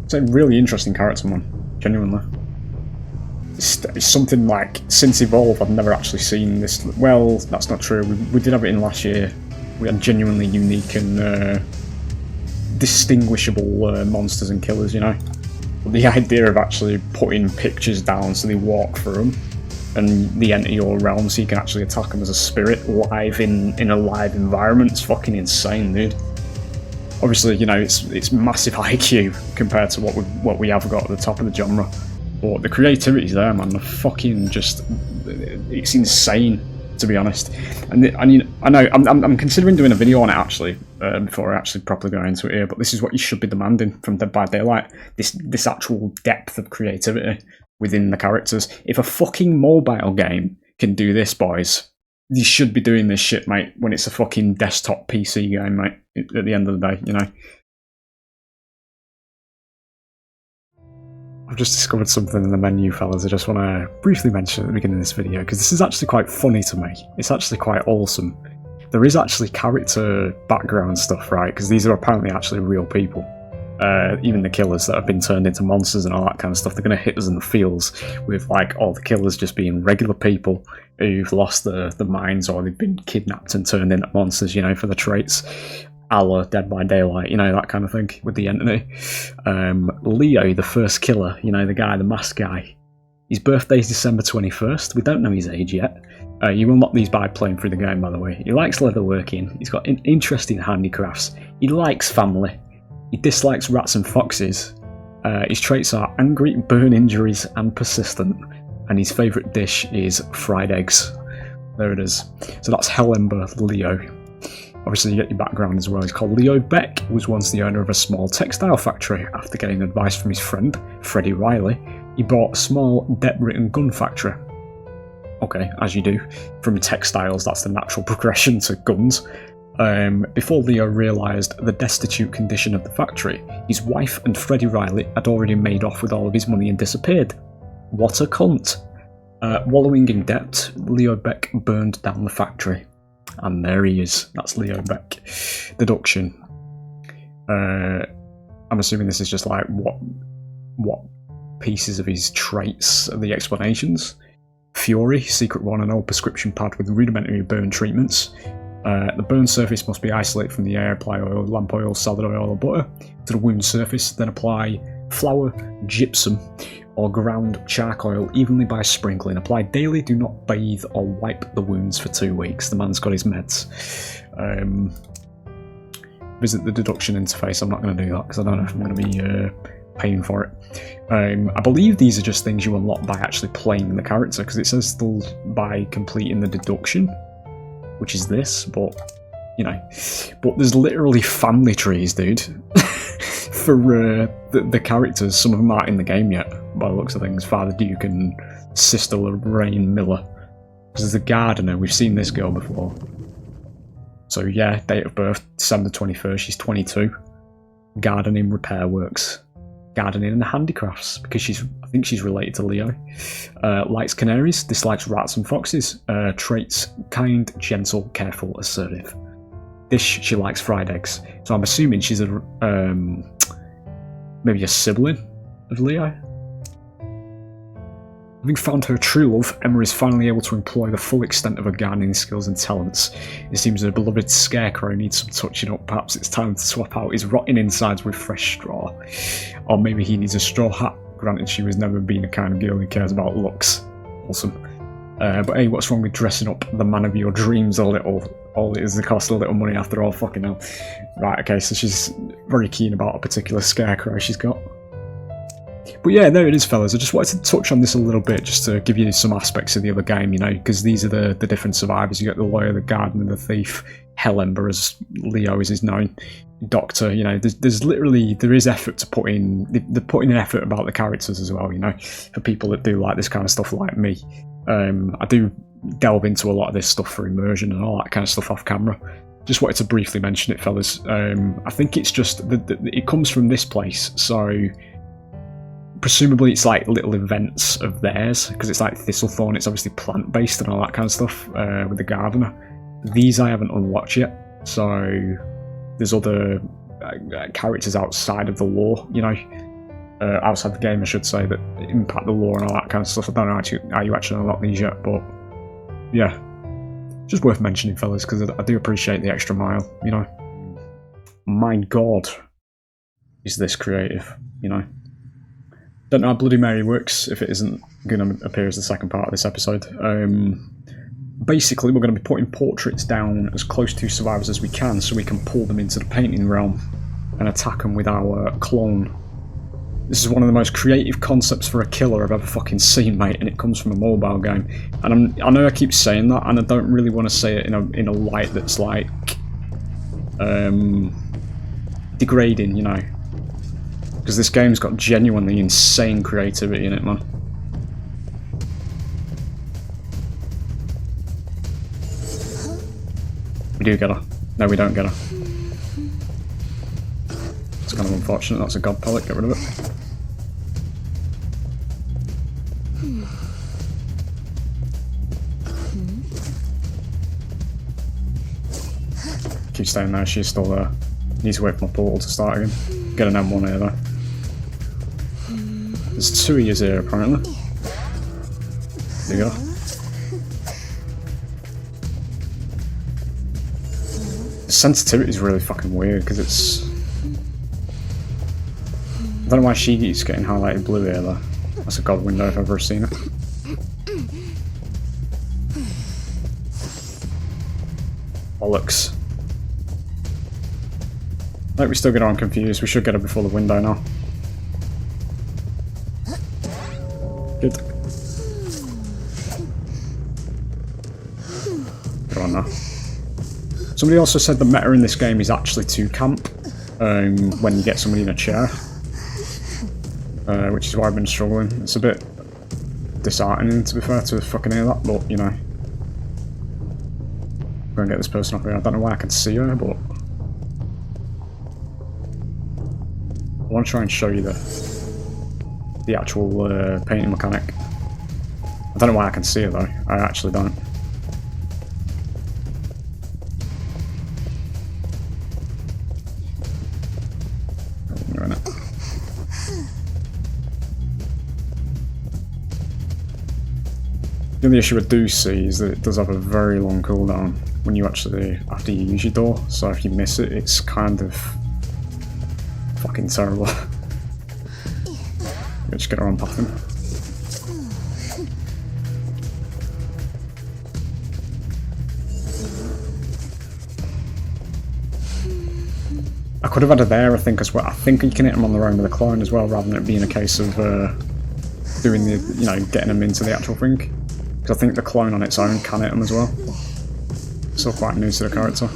It's a really interesting character, man. Genuinely. It's something like, since Evolve, I've never actually seen this. Well, that's not true. We did have it in last year. We had genuinely unique and distinguishable monsters and killers, you know. But the idea of actually putting pictures down so they walk through them and they enter your realm so you can actually attack them as a spirit live in a live environment, it's fucking insane, dude. Obviously, you know, it's massive IQ compared to what we have got at the top of the genre. But the creativity's there, man. The fucking it's insane, to be honest. And I mean, I know I'm considering doing a video on it actually before I actually properly go into it here. But this is what you should be demanding from Dead by Daylight: this actual depth of creativity within the characters. If a fucking mobile game can do this, boys, you should be doing this shit, mate. When it's a fucking desktop PC game, mate. At the end of the day, you know. I've just discovered something in the menu, fellas. I just want to briefly mention at the beginning of this video, because this is actually quite funny to me. It's actually quite awesome. There is actually character background stuff, right? Because these are apparently actually real people. Even the killers that have been turned into monsters and all that kind of stuff, they're going to hit us in the feels with, like, all the killers just being regular people who've lost their minds, or they've been kidnapped and turned into monsters, you know, for the traits. A la Dead by Daylight, you know, that kind of thing with the entity. Leo, the first killer, you know, the guy, the masked guy, his birthday's December 21st. We don't know his age yet. You unlock these by playing through the game, by the way. He likes leatherworking, he's got interesting handicrafts, he likes family, he dislikes rats and foxes. His traits are angry, burn injuries, and persistent. And his favourite dish is fried eggs. There it is. So that's Hellember Leo. Obviously, you get your background as well. He's called Leo Beck, was once the owner of a small textile factory. After getting advice from his friend, Freddie Riley, he bought a small, debt-ridden gun factory. Okay, as you do. From textiles, that's the natural progression to guns. Before Leo realised the destitute condition of the factory, his wife and Freddie Riley had already made off with all of his money and disappeared. What a cunt. Wallowing in debt, Leo Beck burned down the factory. And there he is. That's Leo Beck. Deduction. I'm assuming this is just like what pieces of his traits are the explanations. Fury, secret one, an old prescription pad with rudimentary burn treatments. The burn surface must be isolated from the air. Apply oil, lamp oil, salad oil, or butter to the wound surface. Then apply flour, gypsum, or ground charcoal evenly by sprinkling. Apply daily. Do not bathe or wipe the wounds for 2 weeks. The man's got his meds. Visit the deduction interface. I'm not going to do that because I don't know if I'm going to be paying for it. I believe these are just things you unlock by actually playing the character, because it says still by completing the deduction, which is this, but you know. But there's literally family trees, dude. For the characters. Some of them aren't in the game yet, by the looks of things. Father Duke and Sister Lorraine Miller. Because there's a gardener, we've seen this girl before. So yeah, date of birth, December 21st, she's 22. Gardening, repair works. Gardening and handicrafts, because I think she's related to Leo. Likes canaries, dislikes rats and foxes. Traits, kind, gentle, careful, assertive. Dish, she likes fried eggs. So I'm assuming she's maybe a sibling of Leo. Having found her true love, Emma is finally able to employ the full extent of her gardening skills and talents. It seems her beloved scarecrow needs some touching up. Perhaps it's time to swap out his rotting insides with fresh straw. Or maybe he needs a straw hat. Granted, she was never been a kind of girl who cares about looks. Awesome. But hey, what's wrong with dressing up the man of your dreams a little? All it is, it costs a little money after all, fucking hell. Right, okay, so she's very keen about a particular scarecrow she's got. But yeah, there it is, fellas. I just wanted to touch on this a little bit, just to give you some aspects of the other game, you know, because these are the different survivors. You get the lawyer, the gardener, the thief, Hellember, as Leo is known, doctor. You know, there is effort to put in. They're putting an effort about the characters as well, you know, for people that do like this kind of stuff like me. I do delve into a lot of this stuff for immersion and all that kind of stuff off camera. Just wanted to briefly mention it, fellas. I think it's just it comes from this place, so presumably it's like little events of theirs, because it's like Thistlethorn, it's obviously plant-based and all that kind of stuff with the gardener. These I haven't unlocked yet, so there's other characters outside of the lore, you know. outside the game, I should say, that impact the lore and all that kind of stuff. I don't know how you actually unlock these yet, but yeah, just worth mentioning, fellas, because I do appreciate the extra mile, you know. My god, is this creative, you know. Don't know how Bloody Mary works if it isn't going to appear as the second part of this episode. Basically, we're going to be putting portraits down as close to survivors as we can so we can pull them into the painting realm and attack them with our clone. This is one of the most creative concepts for a killer I've ever fucking seen, mate, and it comes from a mobile game. And I know I keep saying that, and I don't really want to say it in a light that's like degrading, you know, because this game's got genuinely insane creativity in it, man. We do get her. No, we don't get her. It's kind of unfortunate. That's a god pellet. Get rid of it. Keep staying there. She's still there. Need to wait for my portal to start again. Get an M1 here, though. There's 2 of yous here, apparently. There you go. The sensitivity is really fucking weird, because it's... I don't know why she keeps getting highlighted blue here, though. That's a god window if I've ever seen it. Bollocks. Like, we still get on confused. We should get her before the window now. Good. Get on now. Somebody also said the meta in this game is actually to camp when you get somebody in a chair. Which is why I've been struggling. It's a bit disheartening, to be fair, to fucking hear that, but, you know. I'm gonna get this person off here. I don't know why I can see her, but... I want to try and show you the actual painting mechanic. I don't know why I can see it though. I actually don't. The only issue I do see is that it does have a very long cooldown when you actually, after you use your door, so if you miss it, it's kind of fucking terrible. We'll just get her on pathing. I could have had her there, I think, as well. I think you can hit them on their own with a clone as well, rather than it being a case of doing the, you know, getting them into the actual thing. Because I think the clone on its own can hit them as well. Still quite new to the character.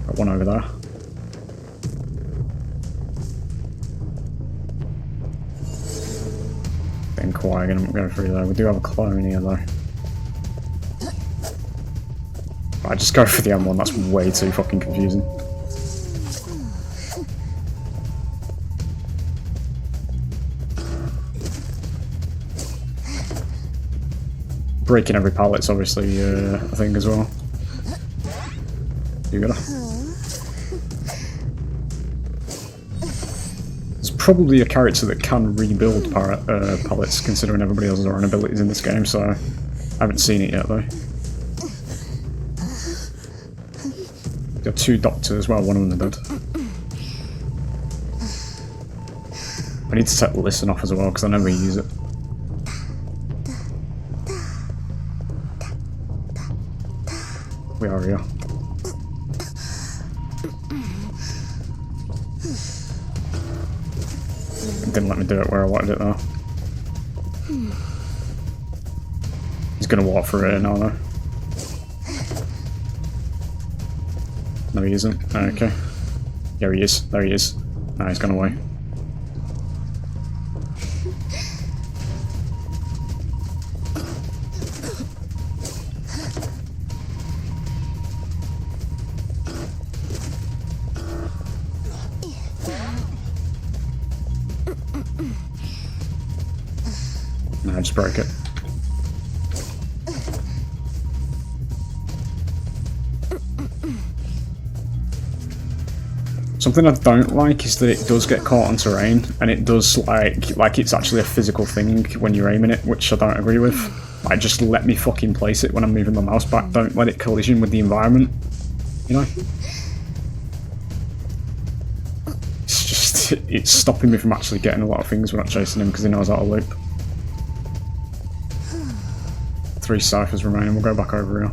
Got one over there. Getting quiet again, I'm not going through there. We do have a clone here though. Right, just go for the M1, that's way too fucking confusing. Breaking every pallet's obviously a thing as well. You got her. There's probably a character that can rebuild pallets, considering everybody else has their own abilities in this game, so I haven't seen it yet though. Got 2 doctors as well, one of them are dead. I need to set the listen off as well, because I never use it. We are here. It didn't let me do it where I wanted it though. He's gonna walk through it now though. No, he isn't. Okay. There he is. There he is. No, he's gone away. No, I just broke it. Something I don't like is that it does get caught on terrain, and it does like it's actually a physical thing when you're aiming it, which I don't agree with. Like, just let me fucking place it when I'm moving the mouse back. Don't let it collision with the environment. You know? It's just, it's stopping me from actually getting a lot of things when I'm chasing him because he knows how to loop. 3 ciphers remaining, we'll go back over here.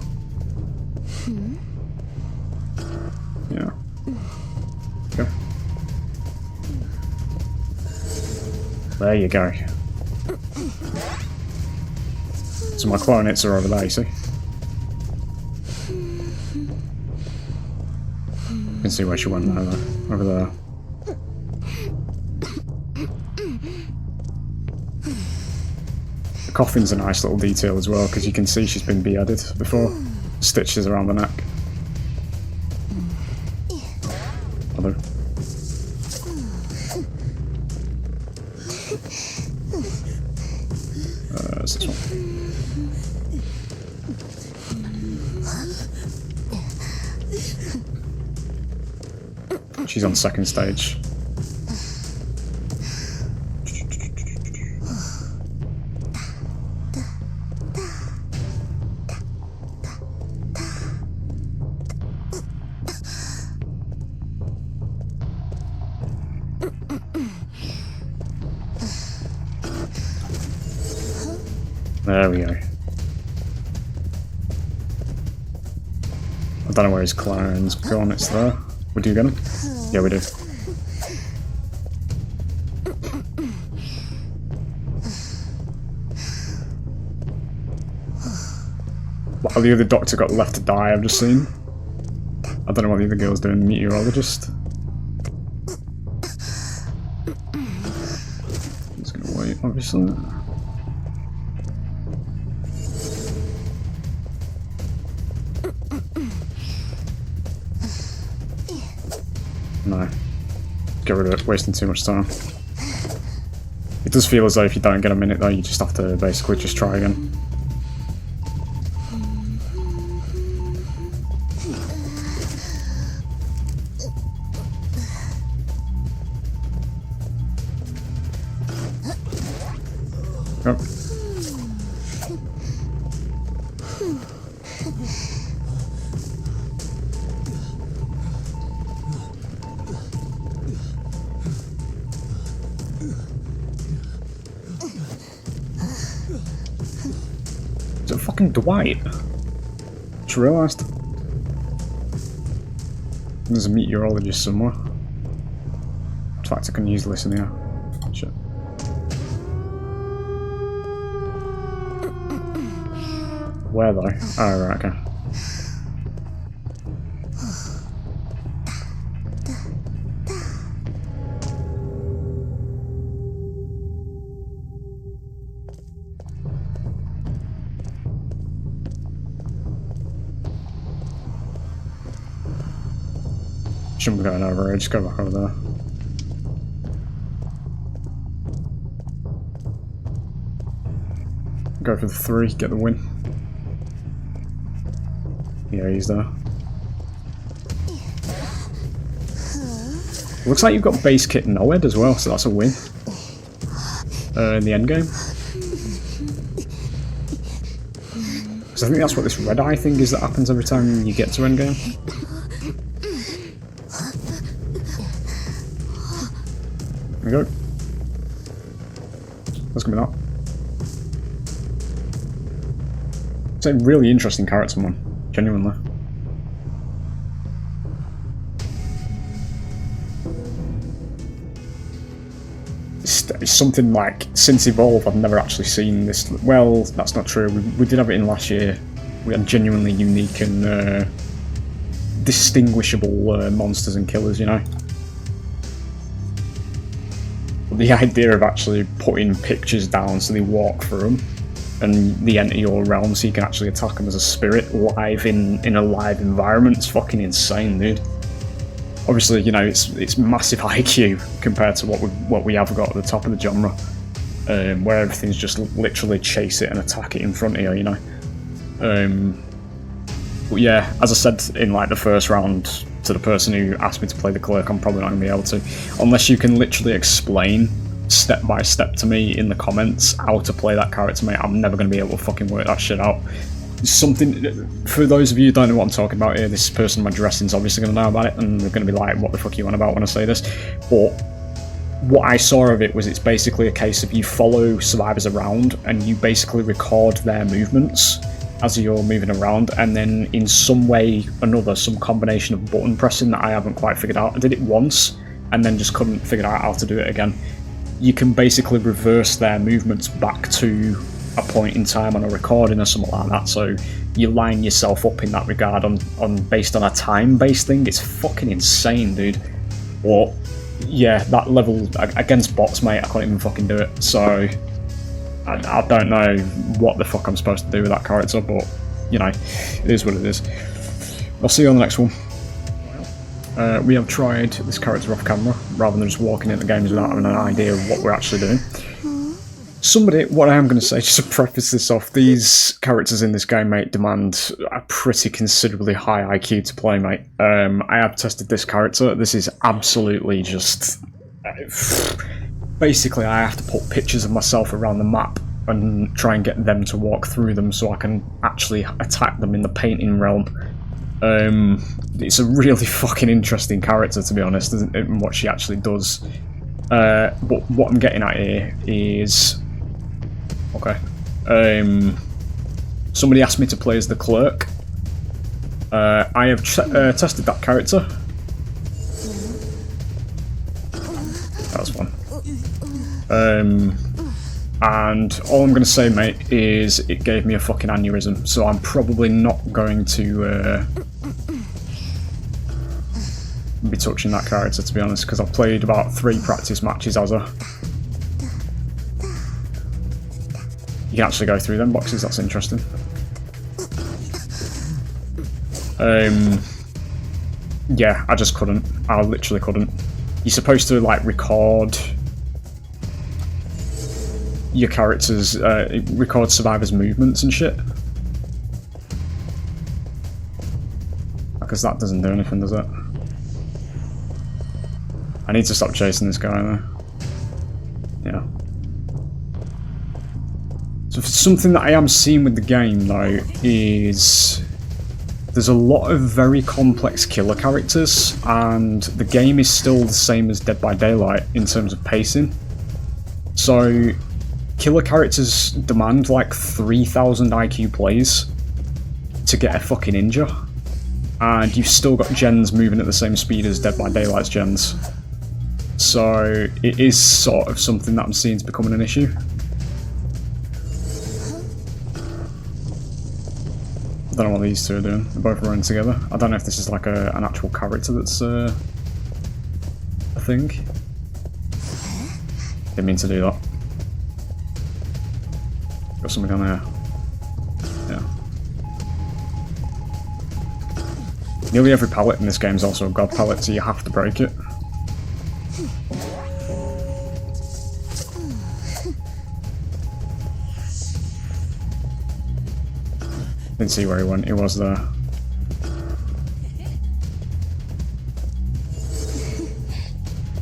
Yeah. Okay. There you go. So my clarinets are over there, you see? You can see where she went now, though. Over there. The coffin's a nice little detail as well, because you can see she's been beheaded before. Stitches around the neck. Other. It's this one. She's on second stage. There we go. I don't know where his clone's gone, it's there. We do get him? Yeah, we do. While the other doctor got left to die, I've just seen. I don't know what the other girl's doing, meteorologist. He's gonna wait, obviously. No. Get rid of it, wasting too much time. It does feel as though if you don't get a minute though, you just have to basically just try again. Go. Is it fucking Dwight? Just realised. There's a meteorologist somewhere. In fact, I can use this in here. Shit. Where though? Oh, right, okay. Shouldn't be going over here, just go back over there. Go for the 3, get the win. Yeah, he's there. Looks like you've got base kit NOED as well, so that's a win. In the end game. So I think that's what this red eye thing is that happens every time you get to end game. There we go. That's gonna be that. It's a really interesting character, man. Genuinely. It's something like, since Evolve, I've never actually seen this. Well, that's not true. We did have it in last year. We had genuinely unique and distinguishable monsters and killers, you know. But the idea of actually putting pictures down so they walk through them, and they enter your realm so you can actually attack them as a spirit live in a live environment, it's fucking insane, dude. Obviously, you know, it's massive IQ compared to what we have got at the top of the genre, where everything's just literally chase it and attack it in front of you, you know. But yeah, as I said in like the first round to the person who asked me to play the Clerk, I'm probably not going to be able to. Unless you can literally explain step by step to me in the comments how to play that character, mate, I'm never going to be able to fucking work that shit out. Something, for those of you who don't know what I'm talking about here, this person in my dressing's obviously going to know about it, and they're going to be like, what the fuck are you on about when I say this? But what I saw of it was it's basically a case of you follow survivors around and you basically record their movements as you're moving around, and then in some way or another, some combination of button pressing that I haven't quite figured out. I did it once and then just couldn't figure out how to do it again. You can basically reverse their movements back to a point in time on a recording or something like that, so you line yourself up in that regard on based on a time-based thing. It's fucking insane, dude. But yeah, that level against bots, mate, I couldn't even fucking do it, so I don't know what the fuck I'm supposed to do with that character, but, you know, it is what it is. I'll see you on the next one. We have tried this character off camera, rather than just walking into games without having an idea of what we're actually doing. Somebody, what I am going to say, just to preface this off, these characters in this game, mate, demand a pretty considerably high IQ to play, mate. I have tested this character. This is absolutely just... basically, I have to put pictures of myself around the map and try and get them to walk through them so I can actually attack them in the painting realm. It's a really fucking interesting character, to be honest, in what she actually does. But what I'm getting at here is... Okay. Somebody asked me to play as the Clerk. I have tested that character. That was fun. And all I'm going to say, mate, is it gave me a fucking aneurysm, so I'm probably not going to be touching that character, to be honest, because I've played about 3 practice matches as her. You can actually go through them boxes, that's interesting. Yeah, I just couldn't. I literally couldn't. You're supposed to, like, record your characters, record survivors' movements and shit. Because that doesn't do anything, does it? I need to stop chasing this guy, though. Yeah. So something that I am seeing with the game, though, is there's a lot of very complex killer characters, and the game is still the same as Dead by Daylight in terms of pacing. So killer characters demand like 3,000 IQ plays to get a fucking injure, and you've still got gens moving at the same speed as Dead by Daylight's gens. So it is sort of something that I'm seeing is becoming an issue. I don't know what these two are doing. They're both running together. I don't know if this is like an actual character that's a thing. Didn't mean to do that. Got something on here. Yeah. Nearly every pallet in this game is also a god pallet, so you have to break it. Didn't see where he went, he was there.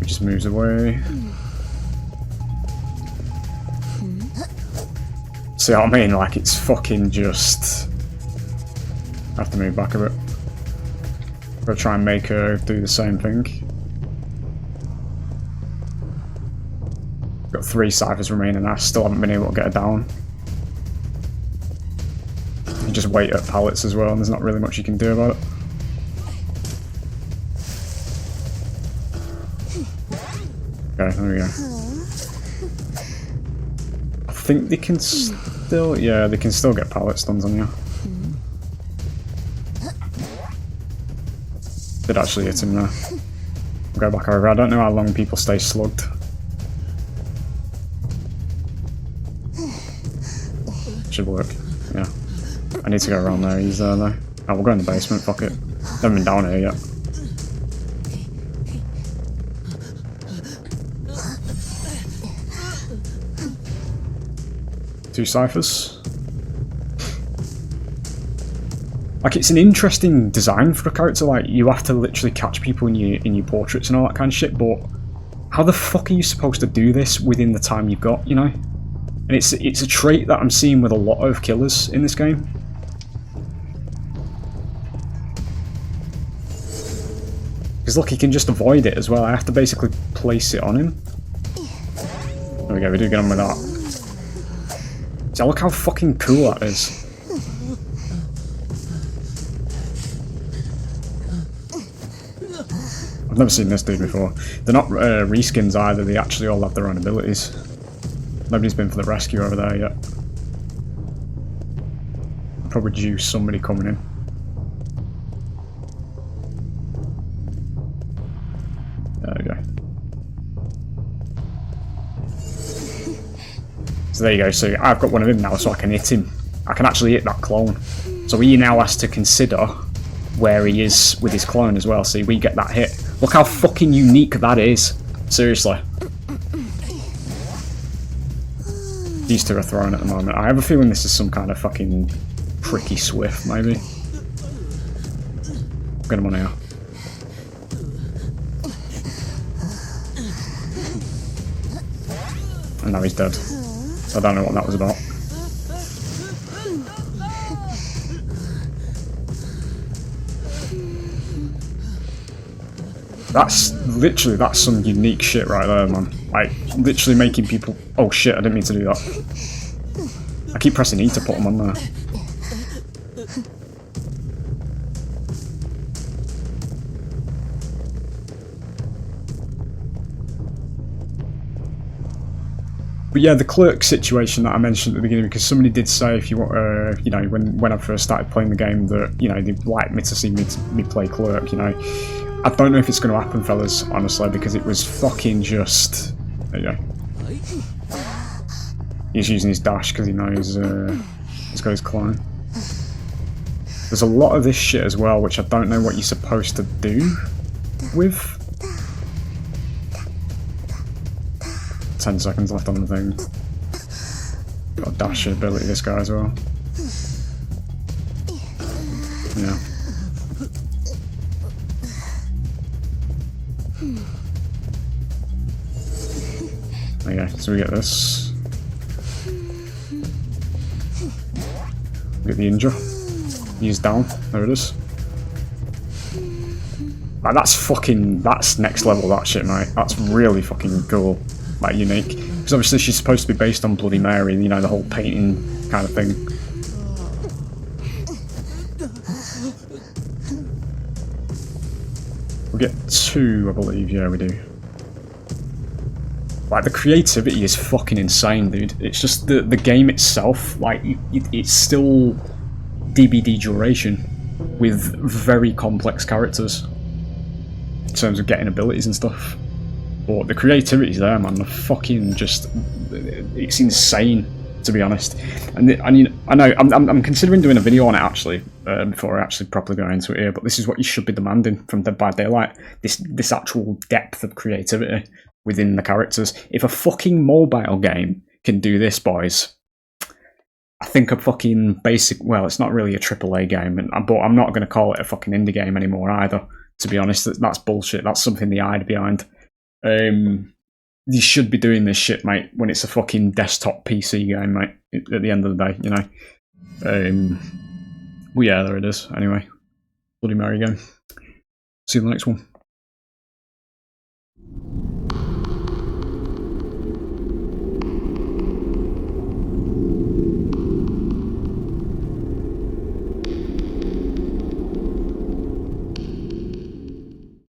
He just moves away. See what I mean? Like, it's fucking just... I have to move back a bit. I'll try and make her do the same thing. Got 3 ciphers remaining, I still haven't been able to get her down. You just wait at pallets as well, and there's not really much you can do about it. Okay, there we go. I think they can still... yeah, they can still get pallet stuns on you. Did actually hit him there. I'll go back over. I don't know how long people stay slugged. Should work, yeah. I need to go around there, he's there though. Oh, we'll go in the basement, fuck it. Haven't been down here yet. Two ciphers. Like, it's an interesting design for a character. Like, you have to literally catch people in your portraits and all that kind of shit, but how the fuck are you supposed to do this within the time you've got, you know? And it's a trait that I'm seeing with a lot of killers in this game. Because look, he can just avoid it as well. I have to basically place it on him. There we go, we do get on with that. See, look how fucking cool that is. I've never seen this dude before. They're not reskins either, they actually all have their own abilities. Nobody's been for the rescue over there yet. Probably due somebody coming in. There we go. So there you go, so I've got one of him now so I can hit him. I can actually hit that clone. So he now has to consider where he is with his clone as well. See, we get that hit. Look how fucking unique that is. Seriously. These two are thrown at the moment. I have a feeling this is some kind of fucking pricky Swift, maybe. Get him on here. And now he's dead. I don't know what that was about. That's literally, that's some unique shit right there, man. Like, literally making people... Oh shit, I didn't mean to do that. I keep pressing E to put them on there. But yeah, the Clerk situation that I mentioned at the beginning, because somebody did say, if you want, you know, when I first started playing the game, that, you know, they'd like me to see me play Clerk, you know. I don't know if it's going to happen, fellas, honestly, because it was fucking just... There you go. He's using his dash because he knows he's got his clone. There's a lot of this shit as well, which I don't know what you're supposed to do with. 10 seconds left on the thing. Got a dash ability, this guy as well. Yeah. Okay, so we get this. We get the injure. He's down. There it is. Like, that's fucking... That's next level, that shit, mate. That's really fucking cool. Like, unique. Because obviously she's supposed to be based on Bloody Mary, you know, the whole painting kind of thing. We get 2, I believe. Yeah, we do. Like, the creativity is fucking insane, dude. It's just the game itself, like, it's still DBD duration with very complex characters in terms of getting abilities and stuff. But the creativity's there, man. The fucking just... It's insane, to be honest. And I know, I'm considering doing a video on it, actually, before I actually properly go into it here, but this is what you should be demanding from Dead by Daylight. This actual depth of creativity within the characters. If a fucking mobile game can do this, boys, I think a fucking basic... Well, it's not really a AAA game, but I'm not going to call it a fucking indie game anymore either, to be honest. That's bullshit. That's something they hide behind. You should be doing this shit, mate, when it's a fucking desktop PC game, mate, at the end of the day, you know. Well, yeah, there it is. Anyway, Bloody Mary game. See you in the next one.